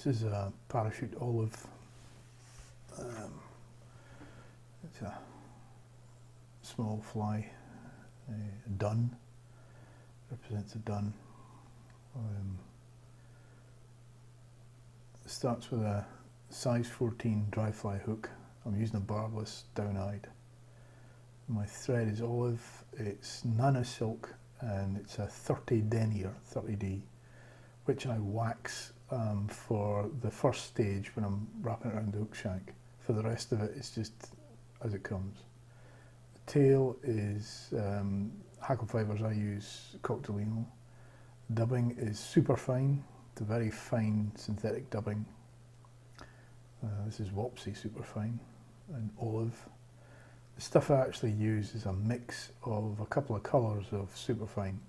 This is a parachute olive. It's a small fly, a dun, represents a dun. It starts with a size 14 dry fly hook. I'm using a barbless down-eyed. My thread is olive, it's nano silk, and it's a 30 denier, 30D, which I wax for the first stage when I'm wrapping it around the hook shank. For the rest of it, it's just as it comes. The tail is hackle fibres. I use Coctolino. Dubbing is super fine. It's a very fine synthetic dubbing. This is Wapsi Superfine and olive. The stuff I actually use is a mix of a couple of colours of superfine,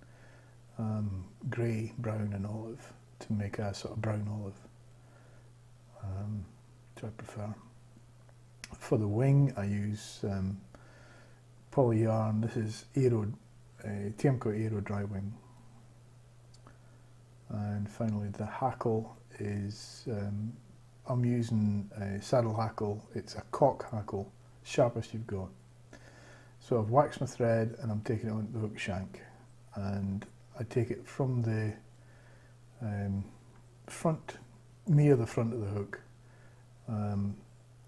grey, brown and olive, to make a sort of brown olive, which I prefer. For the wing I use poly yarn. This is Aero, Tiemco Aero dry wing. And finally the hackle is, I'm using a saddle hackle. It's a cock hackle, sharpest you've got. So I've waxed my thread and I'm taking it onto the hook shank, and I take it from the front, near the front of the hook,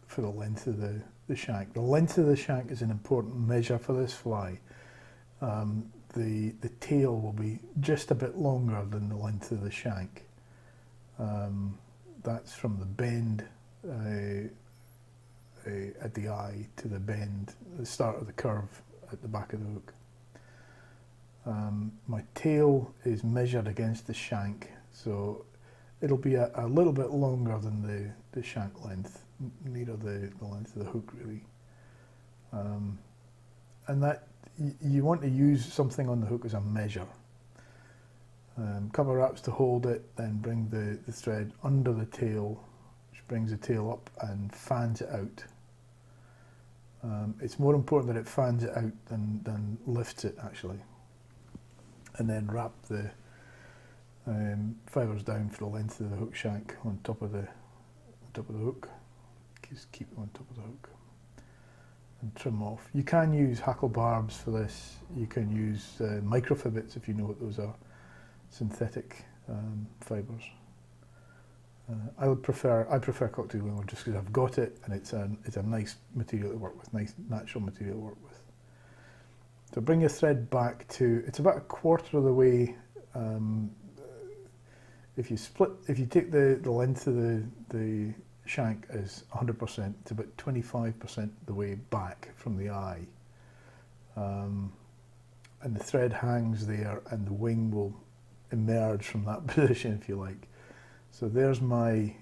for the length of the shank. The length of the shank is an important measure for this fly. The tail will be just a bit longer than the length of the shank. That's from the bend at the eye to the bend, the start of the curve at the back of the hook. My tail is measured against the shank, so it'll be a little bit longer than the shank length, nearer the length of the hook really. And that you want to use something on the hook as a measure. Couple of wraps to hold it, then bring the thread under the tail, which brings the tail up and fans it out. It's more important that it fans it out than lifts it actually. And then wrap the fibres down for the length of the hook shank on top of the hook. Just keep them on top of the hook and trim off. You can use hackle barbs for this. You can use microfibbits if you know what those are, synthetic fibres. I prefer Coctolino just because I've got it and it's a nice material to work with, nice natural material to work with. So bring your thread back to, it's about a quarter of the way. If you take the length of the shank as 100%, it's about 25% the way back from the eye. And the thread hangs there and the wing will emerge from that position if you like. So there's my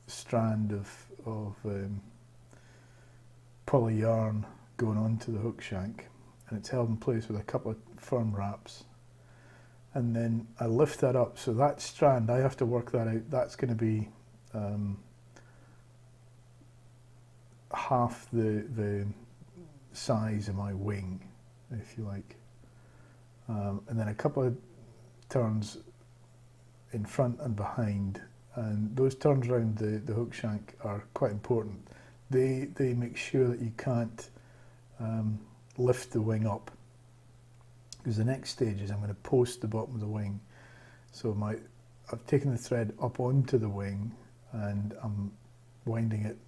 strand of poly yarn going onto the hook shank, and it's held in place with a couple of firm wraps. And then I lift that up, so that strand, I have to work that out. That's going to be half the size of my wing, if you like. And then a couple of turns in front and behind, and those turns around the hook shank are quite important. They make sure that you can't lift the wing up, because the next stage is I'm going to post the bottom of the wing. So I've taken the thread up onto the wing and I'm winding it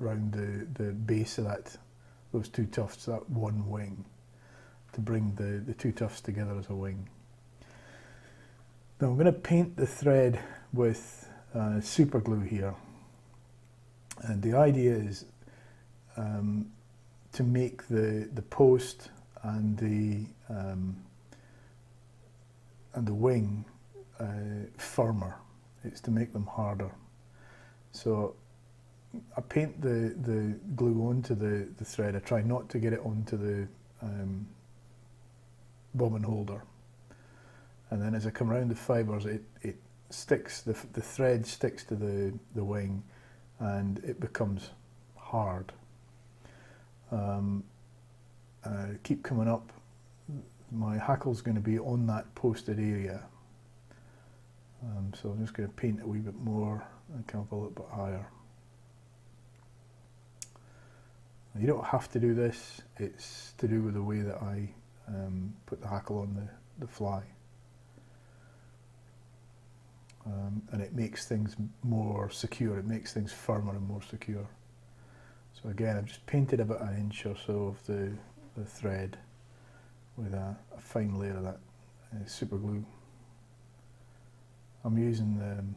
around the base of those two tufts, that one wing, to bring the two tufts together as a wing. Now I'm going to paint the thread with super glue here, and the idea is to make the post and the wing firmer. It's to make them harder. So I paint the glue onto the thread. I try not to get it onto the bobbin holder. And then as I come around the fibres, it sticks, the thread sticks to the wing and it becomes hard. Keep coming up. My hackle's going to be on that posted area. So I'm just going to paint a wee bit more and come up a little bit higher. You don't have to do this, it's to do with the way that I put the hackle on the fly. And it makes things more secure, it makes things firmer and more secure. So again, I've just painted about an inch or so of the thread with a fine layer of that super glue. I'm using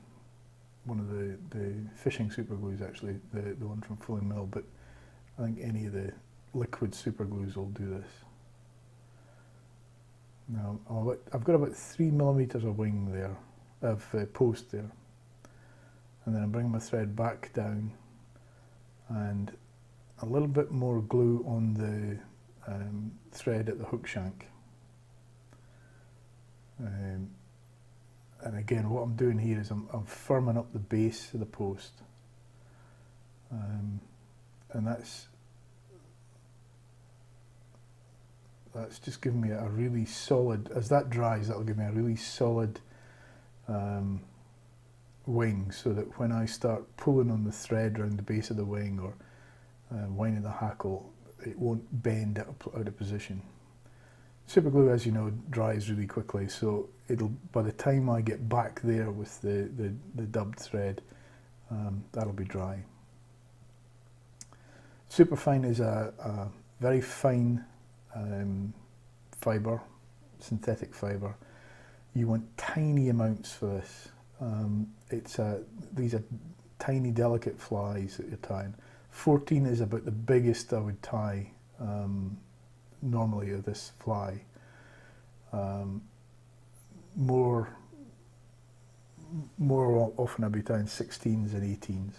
one of the fishing super glues actually, the one from Fulling Mill, but I think any of the liquid super glues will do this. Now I've got about 3mm of wing there, of post there, and then I'm bringing my thread back down and a little bit more glue on the thread at the hook shank. And again, what I'm doing here is I'm firming up the base of the post, and that's just giving me a really solid, as that dries, that'll give me a really solid wing, so that when I start pulling on the thread around the base of the wing or winding the hackle, it won't bend out of position. Super glue, as you know, dries really quickly, so it'll, by the time I get back there with the dubbed thread, that'll be dry. Superfine is a very fine fibre, synthetic fibre. You want tiny amounts for this. These are tiny, delicate flies that you're tying. 14 is about the biggest I would tie normally of this fly. More often I'll be tying 16s and 18s.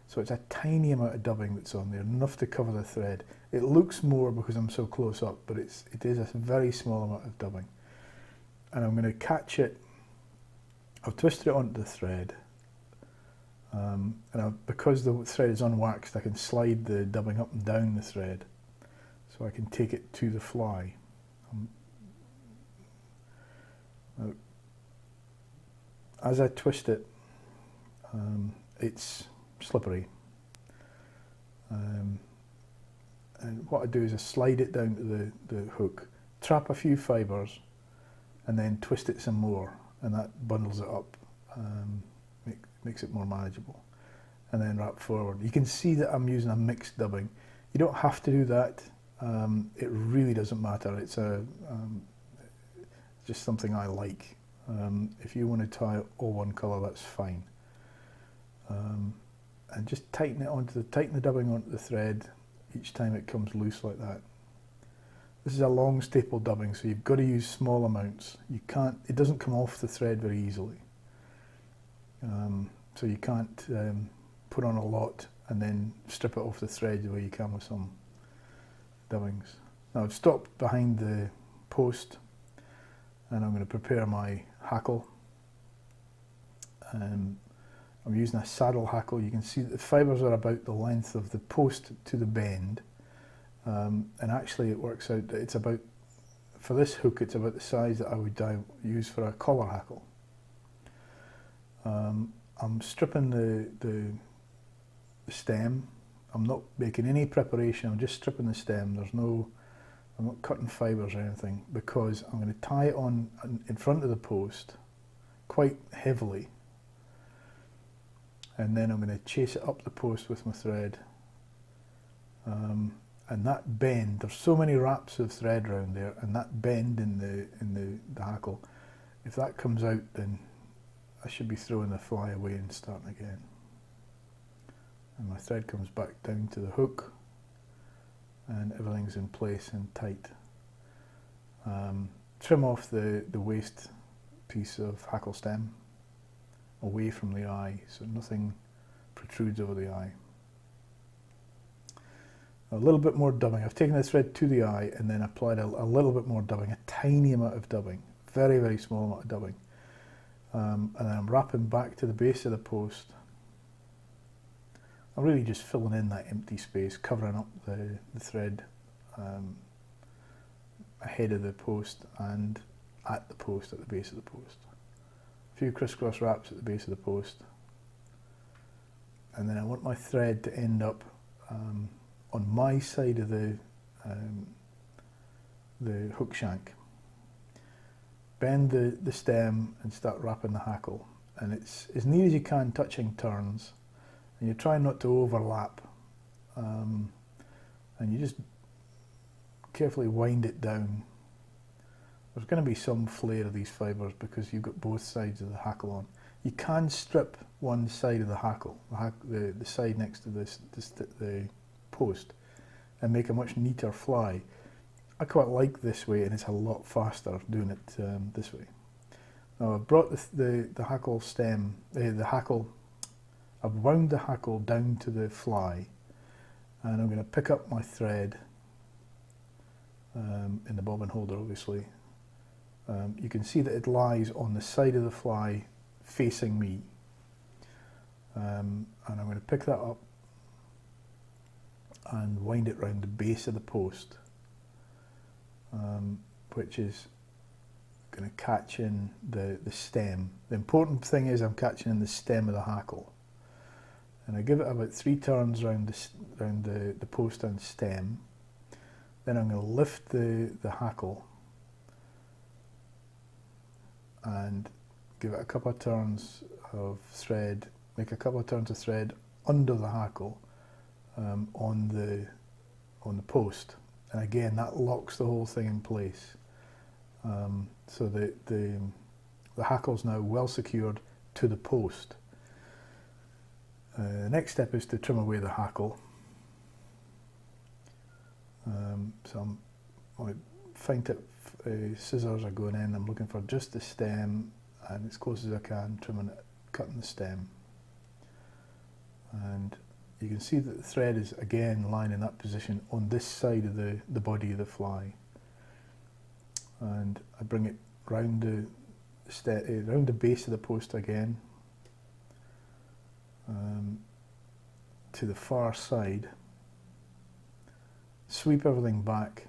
So it's a tiny amount of dubbing that's on there, enough to cover the thread. It looks more because I'm so close up, but it is a very small amount of dubbing. And I'm going to catch it. I've twisted it onto the thread, because the thread is unwaxed, I can slide the dubbing up and down the thread, so I can take it to the fly. As I twist it, it's slippery, and what I do is I slide it down to the hook, trap a few fibres, and then twist it some more, and that bundles it up, makes it more manageable, and then wrap forward. You can see that I'm using a mixed dubbing. You don't have to do that. It really doesn't matter. It's just something I like. If you want to tie all one colour, that's fine. And just tighten the dubbing onto the thread each time it comes loose like that. This is a long staple dubbing, so you've got to use small amounts. It doesn't come off the thread very easily. So you can't put on a lot and then strip it off the thread the way you can with some dubbings. Now I've stopped behind the post, and I'm going to prepare my hackle. I'm using a saddle hackle. You can see that the fibres are about the length of the post to the bend, and actually it works out that it's about, for this hook, it's about the size that I would use for a collar hackle. I'm stripping the stem. I'm not making any preparation, I'm just stripping the stem. I'm not cutting fibres or anything, because I'm going to tie it on in front of the post quite heavily, and then I'm going to chase it up the post with my thread, and that bend, there's so many wraps of thread around there, and that bend in the hackle, if that comes out, then I should be throwing the fly away and starting again. And my thread comes back down to the hook, and everything's in place and tight. Trim off the waste piece of hackle stem away from the eye, so nothing protrudes over the eye. A little bit more dubbing. I've taken the thread to the eye and then applied a little bit more dubbing, a tiny amount of dubbing, very, very small amount of dubbing. And then I'm wrapping back to the base of the post. I'm really just filling in that empty space, covering up the thread ahead of the post and at the post, at the base of the post. a few crisscross wraps at the base of the post, and then I want my thread to end up on my side of the hook shank. Bend the stem and start wrapping the hackle, and it's as near as you can touching turns, and you try not to overlap, and you just carefully wind it down. There's going to be some flare of these fibres because you've got both sides of the hackle on. You can strip one side of the hackle, the side next to the post, and make a much neater fly. I quite like this way, and it's a lot faster doing it this way. Now I've brought the hackle stem, I've wound the hackle down to the fly, and I'm going to pick up my thread in the bobbin holder, obviously. You can see that it lies on the side of the fly facing me, and I'm going to pick that up and wind it round the base of the post, which is going to catch in the stem. The important thing is I'm catching in the stem of the hackle, and I give it about 3 turns round the post and stem. Then I'm going to lift the hackle and give it a couple of turns of thread, make a couple of turns of thread under the hackle on the post, and again that locks the whole thing in place. So the hackle's now well secured to the post. The next step is to trim away the hackle. So my fine tip scissors are going in. I'm looking for just the stem, and as close as I can, trimming it, cutting the stem. And you can see that the thread is again lying in that position on this side of the body of the fly. And I bring it round round the base of the post again, to the far side. Sweep everything back,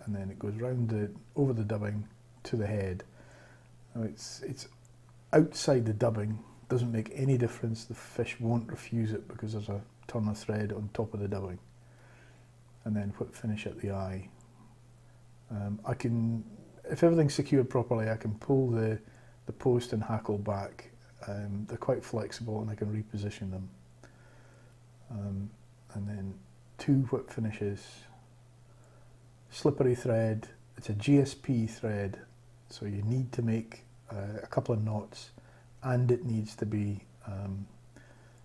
and then it goes round over the dubbing to the head. Now it's outside the dubbing, doesn't make any difference. The fish won't refuse it because there's a turn of thread on top of the dubbing. And then whip finish at the eye. I can, if everything's secured properly, I can pull the post and hackle back. They're quite flexible, and I can reposition them. And then 2 whip finishes. Slippery thread. It's a GSP thread, so you need to make a couple of knots, and it needs to be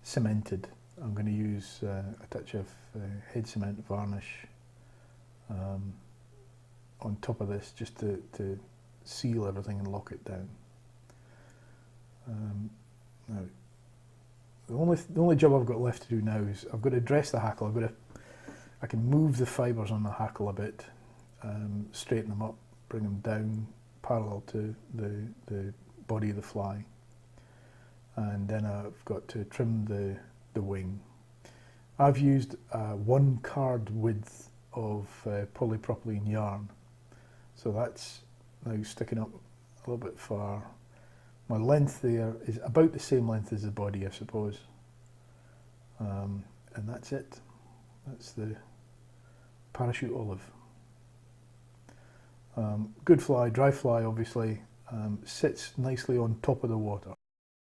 cemented. I'm going to use a touch of head cement varnish on top of this, just to seal everything and lock it down. Now, the only job I've got left to do now is I've got to dress the hackle. I can move the fibres on the hackle a bit, straighten them up, bring them down parallel to the body of the fly, and then I've got to trim the wing. I've used 1 card width of polypropylene yarn, so that's now sticking up a little bit far. My length there is about the same length as the body, I suppose, and that's it. That's the parachute olive. Good fly, dry fly obviously, sits nicely on top of the water.